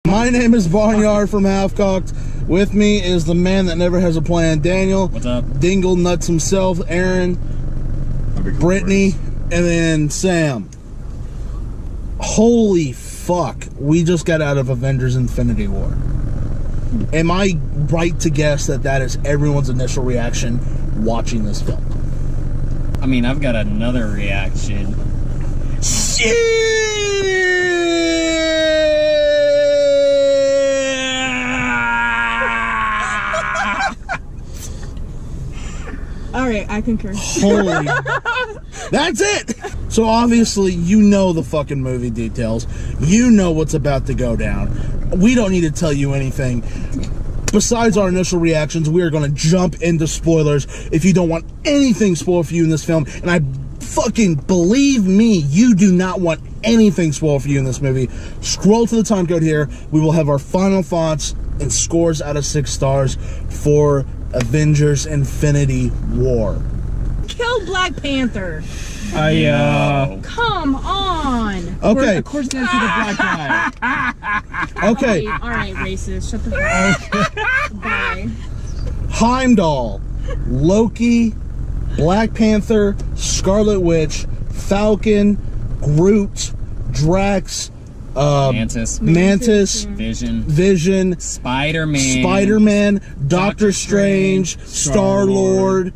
My name is Barnyard from HalfKocked. With me is the man that never has a plan, Daniel. What's up? Dingle Nuts himself, Aaron, Brittany, and then Sam. Holy fuck, we just got out of Avengers Infinity War. Am I right to guess that that is everyone's initial reaction watching this film? I mean, I've got another reaction. Shit! Alright, I concur. Holy... That's it! So obviously, you know the fucking movie details. You know what's about to go down. We don't need to tell you anything. Besides our initial reactions, we are going to jump into spoilers if you don't want anything spoiled for you in this film. And I fucking believe me, you do not want anything spoiled for you in this movie. Scroll to the time code here. We will have our final thoughts and scores out of 6 stars for Avengers Infinity War. Kill Black Panther. Come on. Okay. Of course, that's the black guy. Okay. All right, racist. Shut the fuck up. Bye. Heimdall, Loki, Black Panther, Scarlet Witch, Falcon, Groot, Drax, Mantis, Vision, Spider-Man, Doctor Strange, Star-Lord.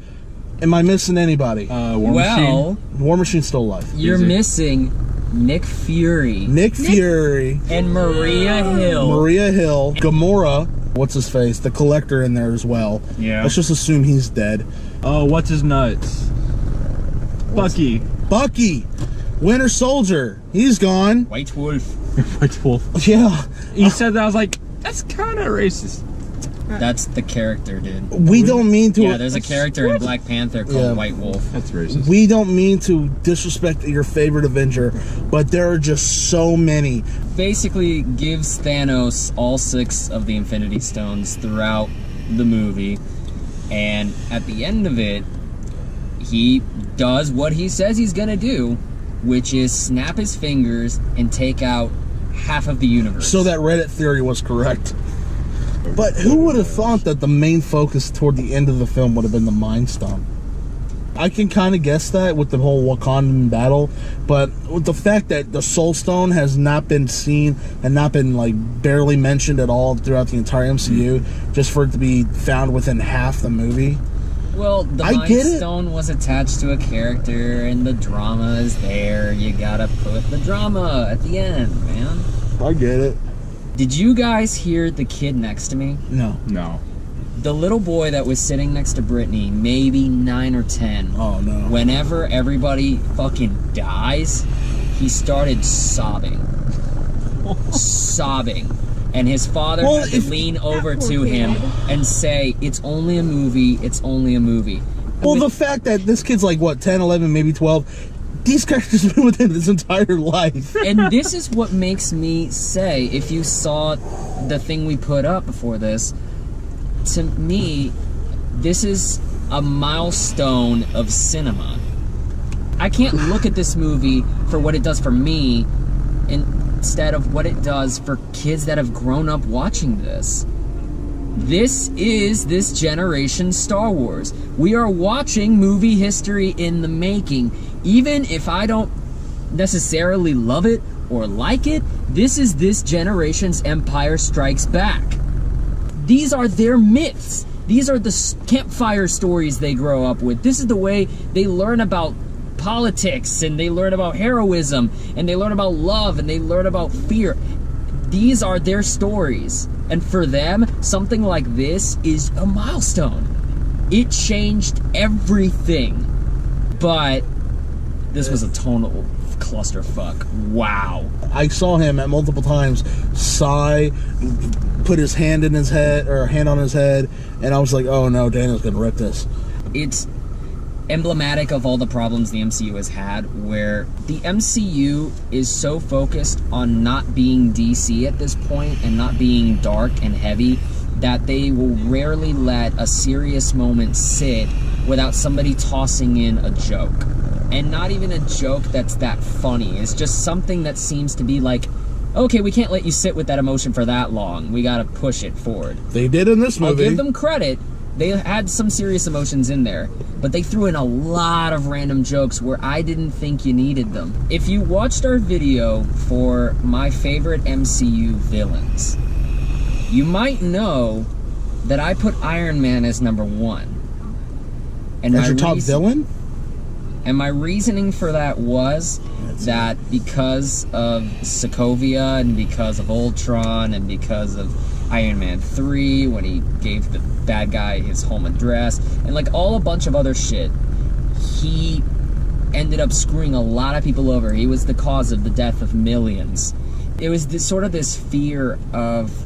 Am I missing anybody? War Machine's still alive. You're missing Nick Fury. And Maria Hill. Gamora. What's his face? The Collector in there as well. Yeah. Let's just assume he's dead. Oh, what's his nuts? Bucky. Winter Soldier. He's gone. White Wolf. White Wolf. Yeah. He said that. I was like, that's kind of racist. That's the character, dude. We don't mean to... Yeah, there's a character in Black Panther called White Wolf. That's racist. We don't mean to disrespect your favorite Avenger, but there are just so many. Basically gives Thanos all 6 of the Infinity Stones throughout the movie, and at the end of it, he does what he says he's gonna do, which is snap his fingers and take out half of the universe. So that Reddit theory was correct. But who would have thought that the main focus toward the end of the film would have been the Mind Stone? I can kind of guess that with the whole Wakandan battle, but with the fact that the Soul Stone has not been seen and not been, like, barely mentioned at all throughout the entire MCU, just for it to be found within half the movie. Well, the Mind Stone was attached to a character, and the drama is there. You gotta put the drama at the end, man. I get it. Did you guys hear the kid next to me? No. The little boy that was sitting next to Brittany, maybe 9 or 10. Oh, no. Whenever everybody fucking dies, he started sobbing. And his father had to lean over to him and say, it's only a movie, it's only a movie. Well, the fact that this kid's like, what, 10, 11, maybe 12... These characters have been with him his entire life. And this is what makes me say, if you saw the thing we put up before this, to me, this is a milestone of cinema. I can't look at this movie for what it does for me instead of what it does for kids that have grown up watching this. This is this generation's Star Wars. We are watching movie history in the making. Even if I don't necessarily love it or like it, this is this generation's Empire Strikes Back. These are their myths. These are the campfire stories they grow up with. This is the way they learn about politics, and they learn about heroism, and they learn about love, and they learn about fear. These are their stories. And for them, something like this is a milestone. It changed everything. But this was a total clusterfuck. Wow. I saw him at multiple times sigh, put his hand in his head, or hand on his head, and I was like, oh no, Daniel's gonna rip this. It's emblematic of all the problems the MCU has had, where the MCU is so focused on not being DC at this point and not being dark and heavy that they will rarely let a serious moment sit without somebody tossing in a joke. And not even a joke that's that funny. It's just something that seems to be like okay, we can't let you sit with that emotion for that long. We gotta push it forward. They did in this movie. I'll give them credit. They had some serious emotions in there, but they threw in a lot of random jokes where I didn't think you needed them. If you watched our video for my favorite MCU villains, you might know that I put Iron Man as #1. And As your top villain? And my reasoning for that was that because of Sokovia and because of Ultron and because of Iron Man 3 when he gave the bad guy his home address and like a bunch of other shit, he ended up screwing a lot of people over. He was the cause of the death of millions. It was this fear of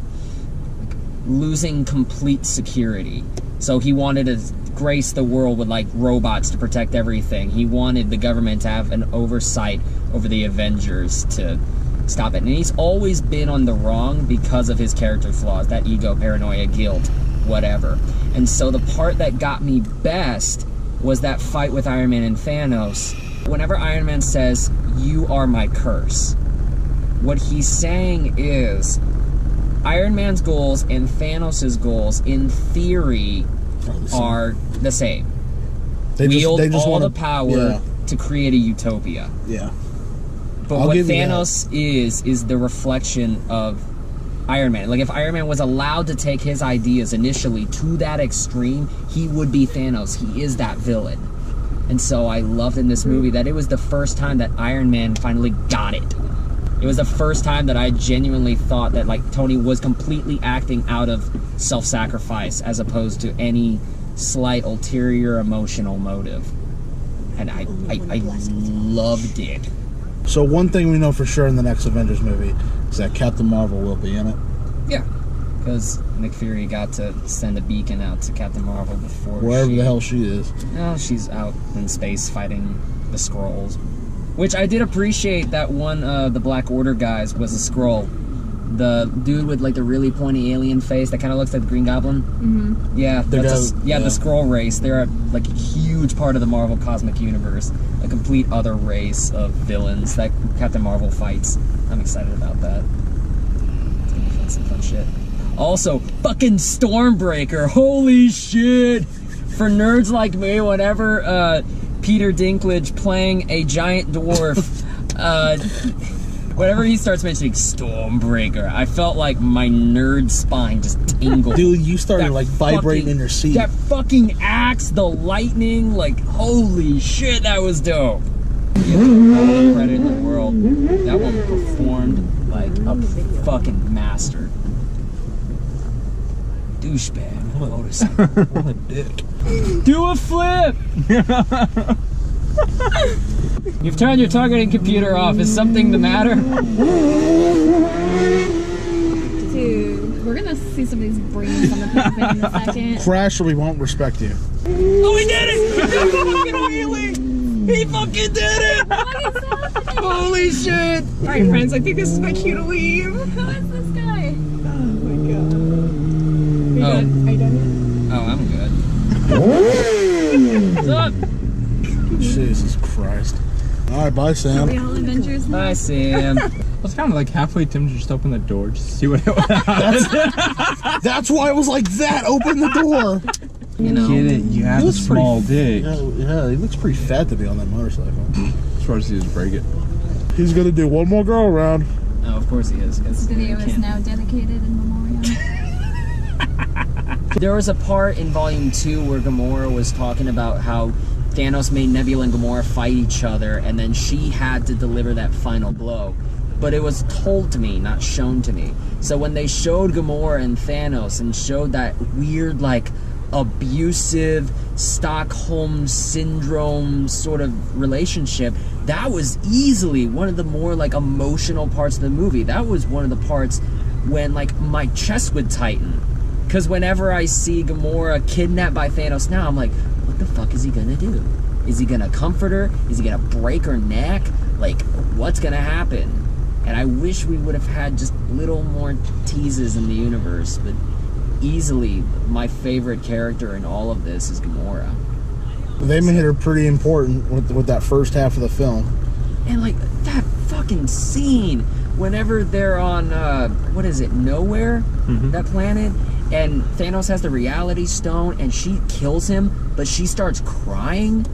losing complete security. So he wanted to grace the world with like robots to protect everything. He wanted the government to have an oversight over the Avengers to stop it. And he's always been on the wrong because of his character flaws, that ego, paranoia, guilt, whatever. And so the part that got me best was that fight with Iron Man and Thanos. Whenever Iron Man says, "You are my curse," what he's saying is Iron Man's goals and Thanos' goals, in theory, are the same. They wield all the power to create a utopia. Yeah. But what Thanos is the reflection of Iron Man. Like, if Iron Man was allowed to take his ideas initially to that extreme, he would be Thanos. He is that villain. And so I loved in this movie that it was the first time that Iron Man finally got it. It was the first time that I genuinely thought that, like, Tony was completely acting out of self-sacrifice as opposed to any slight ulterior emotional motive. And I loved it. So one thing we know for sure in the next Avengers movie is that Captain Marvel will be in it. Yeah, because Nick Fury got to send a beacon out to Captain Marvel before wherever the hell she is. No, she's out in space fighting the Skrulls. Which I did appreciate that one of the Black Order guys was a Skrull. The dude with like the really pointy alien face that kind of looks like the Green Goblin. Mm-hmm. Yeah, the Skrull race. They're like a huge part of the Marvel Cosmic Universe. A complete other race of villains that Captain Marvel fights. I'm excited about that. It's gonna be some fun shit. Also, fucking Stormbreaker. Holy shit! For nerds like me, whenever Peter Dinklage playing a giant dwarf, whenever he starts mentioning Stormbreaker, I felt like my nerd spine just tingled. Dude, you started like vibrating in your seat. That fucking axe, the lightning, like, holy shit, that was dope. Give him all the credit in the world. That one performed like a fucking master. Douchebag. What a dick. Do a flip! You've turned your targeting computer off. Is something the matter? Dude, we're gonna see some of these brains on the pavement in a second. Crash or we won't respect you. Oh, he did it! He fucking wheelie! He fucking did it! What is happening? Holy shit! Alright, friends, I think this is my cue to leave. Who is this guy? Oh my god. Are you done yet? Oh, I'm good. What's up? Jesus Christ. Alright, bye, Sam. Are we all Avengers now? Bye, Sam. It's kind of like halfway Tim just opened the door just to see what happened. That's why I was like that. Open the door. You know, Get it? You have a small dick. Yeah, he looks pretty fat to be on that motorcycle. As far as he just break it. He's gonna do one more go around. Oh, of course he is. This video is now dedicated in memoriam. There was a part in Volume 2 where Gamora was talking about how Thanos made Nebula and Gamora fight each other, and then she had to deliver that final blow. But it was told to me, not shown to me. So when they showed Gamora and Thanos and showed that weird, like, abusive Stockholm Syndrome sort of relationship, that was easily one of the more, like, emotional parts of the movie. That was one of the parts when, like, my chest would tighten. Because whenever I see Gamora kidnapped by Thanos now, I'm like, what the fuck is he gonna do? Is he gonna comfort her? Is he gonna break her neck? Like, what's gonna happen? And I wish we would have had just little more teases in the universe, but easily my favorite character in all of this is Gamora. They made her pretty important with that first half of the film. And like, that fucking scene whenever they're on, what is it, Nowhere? That planet? And Thanos has the reality stone and she kills him, but she starts crying.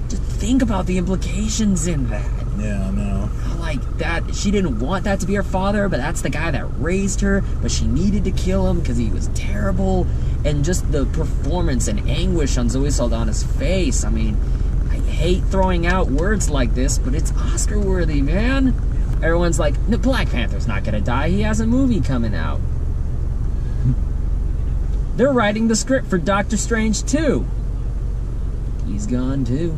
Just think about the implications in that. Yeah, I know. Like that, she didn't want that to be her father, but that's the guy that raised her, but she needed to kill him because he was terrible. And just the performance and anguish on Zoe Saldana's face. I mean, I hate throwing out words like this, but it's Oscar worthy, man. Everyone's like, no, Black Panther's not gonna die, he has a movie coming out. They're writing the script for Doctor Strange 2. He's gone too.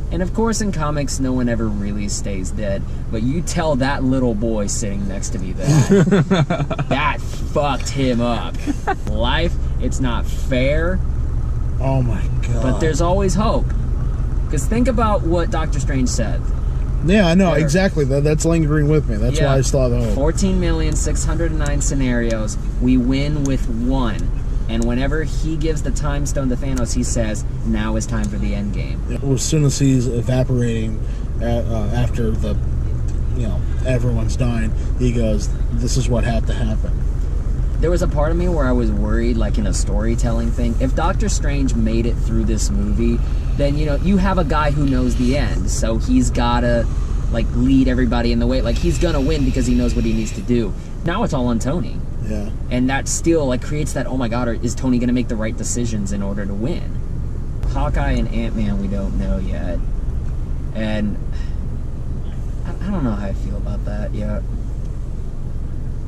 And of course in comics, no one ever really stays dead. But you tell that little boy sitting next to me that. That fucked him up. Life, it's not fair. Oh my god. But there's always hope. Because think about what Doctor Strange said. Yeah, I know, exactly. That's lingering with me. That's why I still have the hope. 14,609 scenarios. We win with 1. And whenever he gives the time stone to Thanos, he says, now is time for the end game. As soon as he's evaporating after the, everyone's dying, he goes, this is what had to happen. There was a part of me where I was worried, like in a storytelling thing, if Doctor Strange made it through this movie, then, you have a guy who knows the end, so he's gotta, lead everybody in the way. He's gonna win because he knows what he needs to do. Now it's all on Tony. Yeah. And that still, creates that, oh my god, is Tony gonna make the right decisions in order to win? Hawkeye and Ant-Man, we don't know yet. And I don't know how I feel about that yet.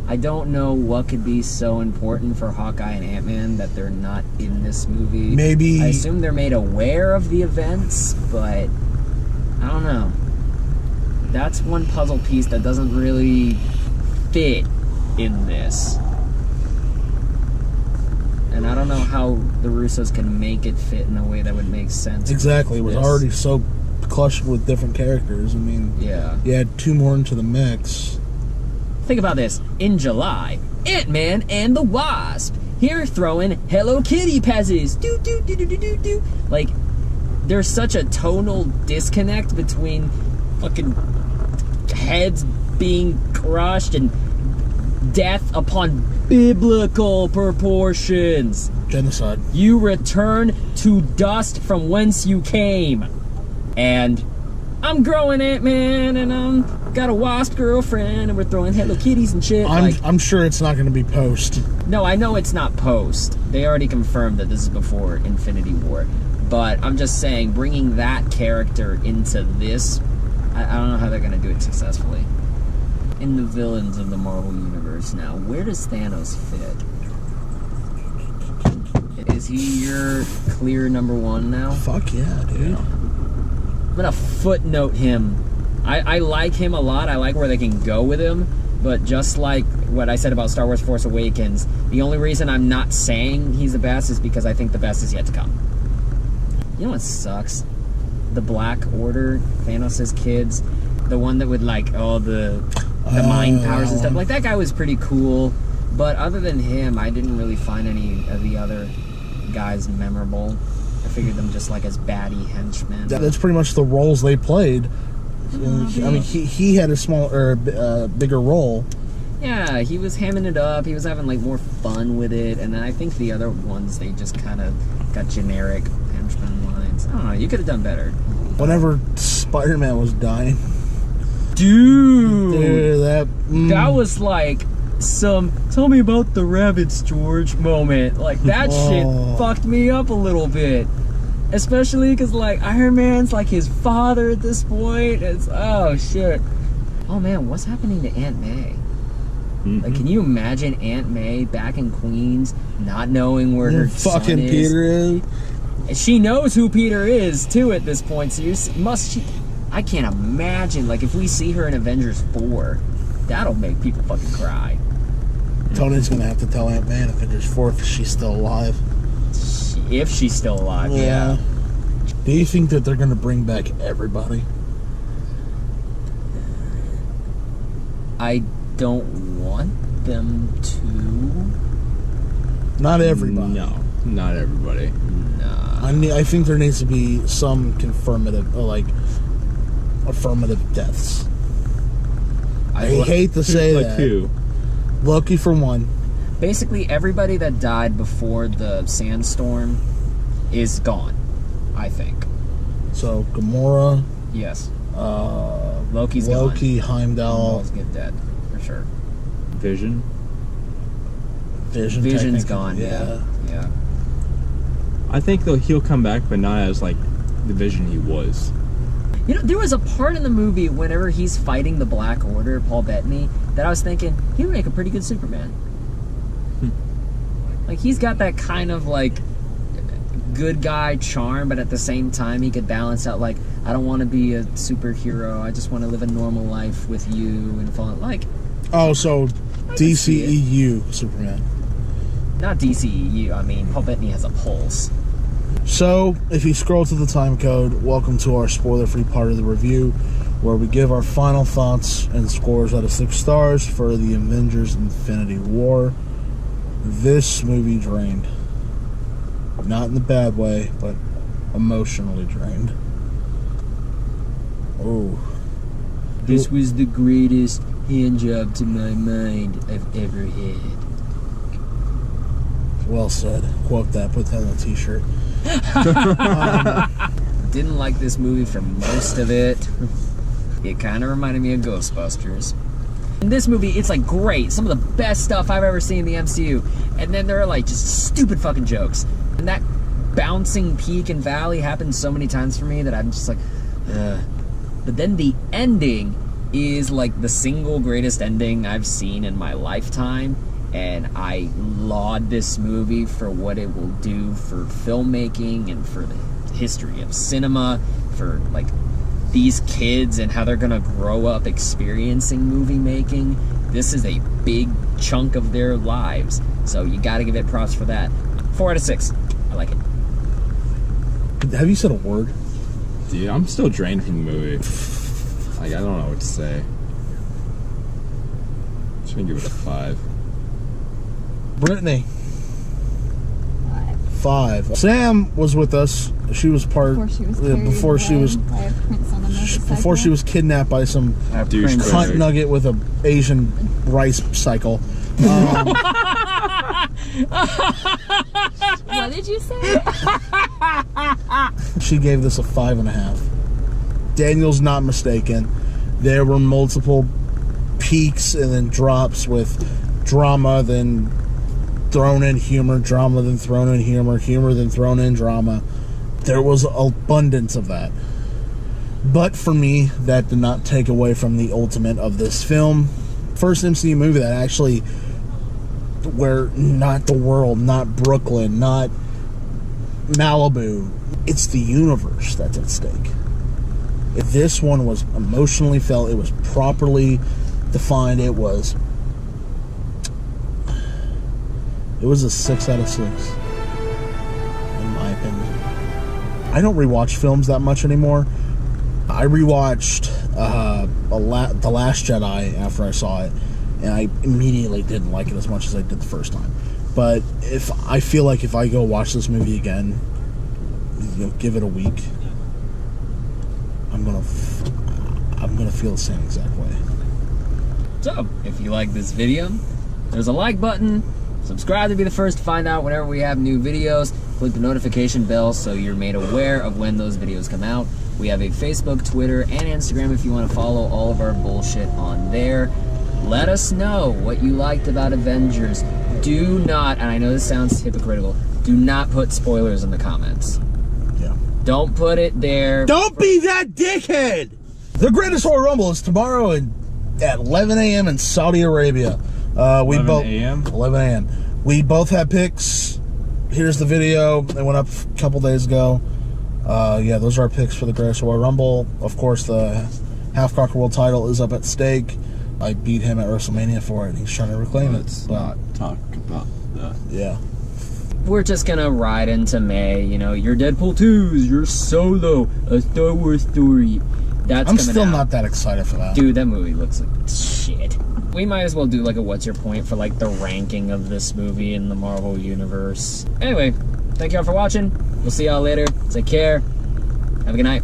I don't know what could be so important for Hawkeye and Ant-Man that they're not in this movie. Maybe... I assume they're made aware of the events, but I don't know. That's one puzzle piece that doesn't really fit in this. And I don't know how the Russos can make it fit in a way that would make sense. Exactly. It was already so clutched with different characters. I mean, yeah. You add 2 more into the mix. Think about this. In July, Ant-Man and the Wasp. Here throwing Hello Kitty passes. Do, do, do, do, do, do, do. There's such a tonal disconnect between fucking heads being crushed and death upon biblical proportions. Genocide. You return to dust from whence you came. And I'm growing Ant-Man, and I'm got a Wasp girlfriend, and we're throwing Hello Kitties and shit. I'm sure it's not going to be post. No, I know it's not post. They already confirmed that this is before Infinity War. But I'm just saying, bringing that character into this, I don't know how they're going to do it successfully. In the villains of the Marvel Universe now, where does Thanos fit? Is he your clear number 1 now? Fuck yeah, dude. I'm gonna footnote him. I like him a lot. I like where they can go with him. But just like what I said about Star Wars Force Awakens, the only reason I'm not saying he's the best is because I think the best is yet to come. You know what sucks? The Black Order, Thanos' kids, the one that would the mind powers and stuff. That guy was pretty cool. But other than him, I didn't really find any of the other guys memorable. I figured them just as baddie henchmen. That's pretty much the roles they played. I mean, he had a bigger role. Yeah, he was hamming it up. He was having more fun with it. And then I think the other ones, they just kind of got generic henchman lines. I don't know. You could have done better. Whenever Spider-Man was dying, dude, that was some "tell me about the rabbits, George" moment. That shit fucked me up a little bit. Especially because, Iron Man's, his father at this point. It's, oh, shit. Oh, man, what's happening to Aunt May? Can you imagine Aunt May back in Queens not knowing where her fucking son is? Peter is? And she knows who Peter is, too, at this point. So I can't imagine, if we see her in Avengers 4, that'll make people fucking cry. Tony's gonna have to tell Aunt May in Avengers 4 if she's still alive. If she's still alive, yeah. Do you think that they're gonna bring back everybody? I don't want them to. Not everybody. No, not everybody. Nah. I think there needs to be some affirmative deaths. I hate to say like that. 2. Loki for 1. Basically, everybody that died before the sandstorm is gone, I think. So, Gamora, Yes. Loki's gone. Loki, Heimdall. Heimdall's get dead, for sure. Vision. Vision's technically, gone, yeah. I think though he'll come back, but not as like the Vision he was. You know, there was a part in the movie whenever he's fighting the Black Order, Paul Bettany, that I was thinking, he would make a pretty good Superman. Like, he's got that kind of, like, good guy charm, but at the same time, he could balance out, like, I don't want to be a superhero, I just want to live a normal life with you, and fall like... Oh, so DCEU Superman. Not DCEU, I mean, Paul Bettany has a pulse. So, if you scroll to the time code, welcome to our spoiler-free part of the review, where we give our final thoughts and scores out of 6 stars for the Avengers Infinity War. This movie drained. Not in the bad way, but emotionally drained. Oh. This was the greatest handjob to my mind I've ever had. Well said. Quote that, put that on a t-shirt. Didn't like this movie for most of it. It kind of reminded me of Ghostbusters. In this movie, it's like great, some of the best stuff I've ever seen in the MCU, and then there are like just stupid fucking jokes. And that bouncing peak and valley happened so many times for me that I'm just like, ugh. But then the ending is like the single greatest ending I've seen in my lifetime, and I laud this movie for what it will do for filmmaking and for the history of cinema, for like these kids and how they're gonna grow up experiencing movie making. This is a big chunk of their lives, so you gotta give it props for that. 4 out of 6. I like it. Have you said a word? Dude, I'm still drained from the movie. Like, I don't know what to say. I'm just gonna give it a 5. Brittany. 5. Sam was with us. She was part Before she was before she was kidnapped by some Douchebag. cunt nugget with a Asian rice cycle. What did you say? She gave this a 5.5. Daniel's not mistaken. There were multiple peaks and then drops with drama, then thrown in humor, drama, then thrown in humor, humor, then thrown in drama. There was abundance of that. But for me, that did not take away from the ultimate of this film. First MCU movie that actually, where not the world, not Brooklyn, not Malibu, it's the universe that's at stake. If this one was emotionally felt, it was properly defined, it was a 6 out of 6, in my opinion. I don't rewatch films that much anymore. I rewatched The Last Jedi after I saw it, and I immediately didn't like it as much as I did the first time. But if I feel like if I go watch this movie again, you know, give it a week, I'm gonna feel the same exact way. So, if you like this video, there's a like button. Subscribe to be the first to find out whenever we have new videos. Click the notification bell so you're made aware of when those videos come out. We have a Facebook, Twitter, and Instagram if you want to follow all of our bullshit on there. Let us know what you liked about Avengers. Do not, and I know this sounds hypocritical, do not put spoilers in the comments. Yeah. Don't put it there. Don't be that dickhead! The Greatest Royal Rumble is tomorrow at 11 a.m. in Saudi Arabia. 11 a.m.? 11 a.m. We both have picks. Here's the video. It went up a couple days ago. Yeah, those are our picks for the Greatest Royal Rumble. Of course, the HalfKocked World title is up at stake. I beat him at WrestleMania for it. He's trying to reclaim Let's it. not talk about that. Yeah. We're just gonna ride into May. You know, your Deadpool 2s, your Solo, a Star Wars story. That's I'm coming still out. not that excited for that. Dude, that movie looks like shit. We might as well do like a what's your point for like the ranking of this movie in the Marvel Universe. Anyway, thank y'all for watching. We'll see y'all later. Take care. Have a good night.